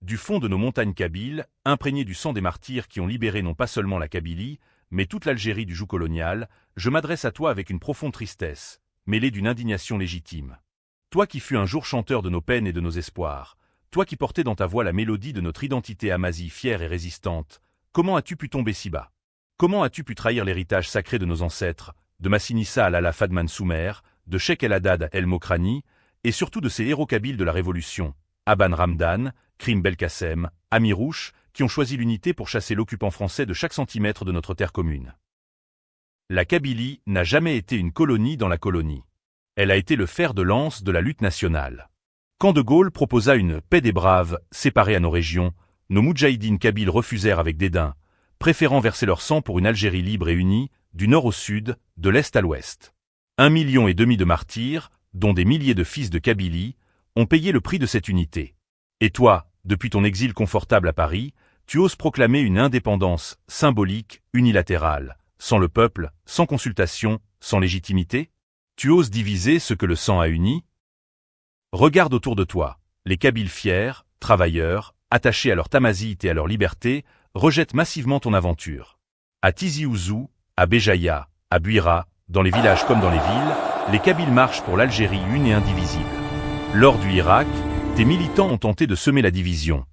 Du fond de nos montagnes kabyles, imprégnées du sang des martyrs qui ont libéré non pas seulement la Kabylie, mais toute l'Algérie du joug colonial, je m'adresse à toi avec une profonde tristesse, mêlée d'une indignation légitime. Toi qui fus un jour chanteur de nos peines et de nos espoirs, toi qui portais dans ta voix la mélodie de notre identité amazie fière et résistante, comment as-tu pu tomber si bas? Comment as-tu pu trahir l'héritage sacré de nos ancêtres, de Massinissa al-Ala Fadman Soumer, de Cheikh el-Haddad el-Mokrani, et surtout de ces héros kabyles de la Révolution, Aban Ramdan, Krim Belkacem, Amirouche, qui ont choisi l'unité pour chasser l'occupant français de chaque centimètre de notre terre commune. La Kabylie n'a jamais été une colonie dans la colonie. Elle a été le fer de lance de la lutte nationale. Quand De Gaulle proposa une « paix des braves » séparée à nos régions, nos moudjahidines kabyles refusèrent avec dédain, préférant verser leur sang pour une Algérie libre et unie, du nord au sud, de l'est à l'ouest. 1,5 million de martyrs, dont des milliers de fils de Kabylie, ont payé le prix de cette unité. Et toi, depuis ton exil confortable à Paris, tu oses proclamer une indépendance symbolique, unilatérale, sans le peuple, sans consultation, sans légitimité? Tu oses diviser ce que le sang a uni? Regarde autour de toi, les Kabyles fiers, travailleurs, attachés à leur tamazight et à leur liberté, rejettent massivement ton aventure. À Tizi Ouzou, à Béjaïa, à Buira, dans les villages comme dans les villes, les Kabyles marchent pour l'Algérie une et indivisible. Lors du Hirak, tes militants ont tenté de semer la division.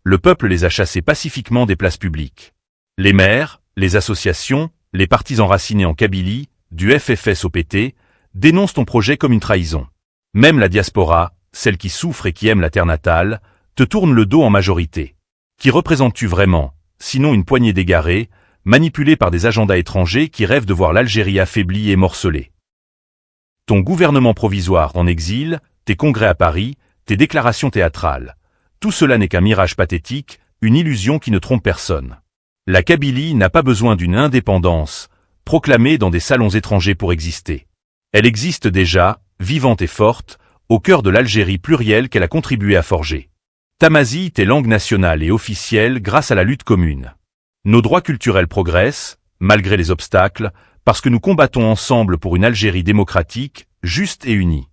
Le peuple les a chassés pacifiquement des places publiques. Les maires, les associations, les partis enracinés en Kabylie, du FFS au PT, dénoncent ton projet comme une trahison. Même la diaspora, celle qui souffre et qui aime la terre natale, te tourne le dos en majorité. Qui représentes-tu vraiment, sinon une poignée d'égarés, manipulés par des agendas étrangers qui rêvent de voir l'Algérie affaiblie et morcelée? Ton gouvernement provisoire en exil, tes congrès à Paris, tes déclarations théâtrales. Tout cela n'est qu'un mirage pathétique, une illusion qui ne trompe personne. La Kabylie n'a pas besoin d'une indépendance, proclamée dans des salons étrangers pour exister. Elle existe déjà, vivante et forte, au cœur de l'Algérie plurielle qu'elle a contribué à forger. Tamazight est langue nationale et officielle grâce à la lutte commune. Nos droits culturels progressent, malgré les obstacles, parce que nous combattons ensemble pour une Algérie démocratique, juste et unie.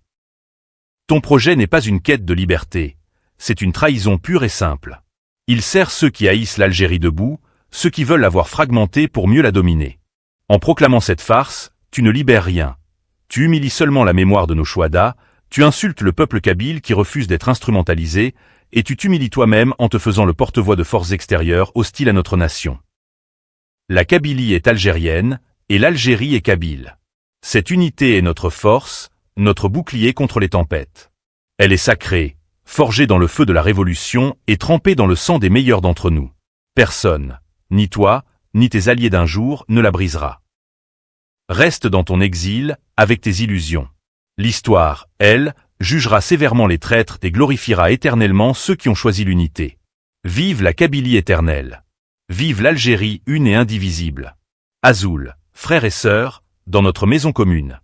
Ton projet n'est pas une quête de liberté, c'est une trahison pure et simple. Il sert ceux qui haïssent l'Algérie debout, ceux qui veulent la voir fragmentée pour mieux la dominer. En proclamant cette farce, tu ne libères rien. Tu humilies seulement la mémoire de nos Chouhadas, tu insultes le peuple kabyle qui refuse d'être instrumentalisé, et tu t'humilies toi-même en te faisant le porte-voix de forces extérieures hostiles à notre nation. La Kabylie est algérienne, et l'Algérie est kabyle. Cette unité est notre force, notre bouclier contre les tempêtes. Elle est sacrée, forgée dans le feu de la Révolution et trempée dans le sang des meilleurs d'entre nous. Personne, ni toi, ni tes alliés d'un jour, ne la brisera. Reste dans ton exil, avec tes illusions. L'histoire, elle, jugera sévèrement les traîtres et glorifiera éternellement ceux qui ont choisi l'unité. Vive la Kabylie éternelle. Vive l'Algérie une et indivisible. Azoul, frères et sœurs, dans notre maison commune.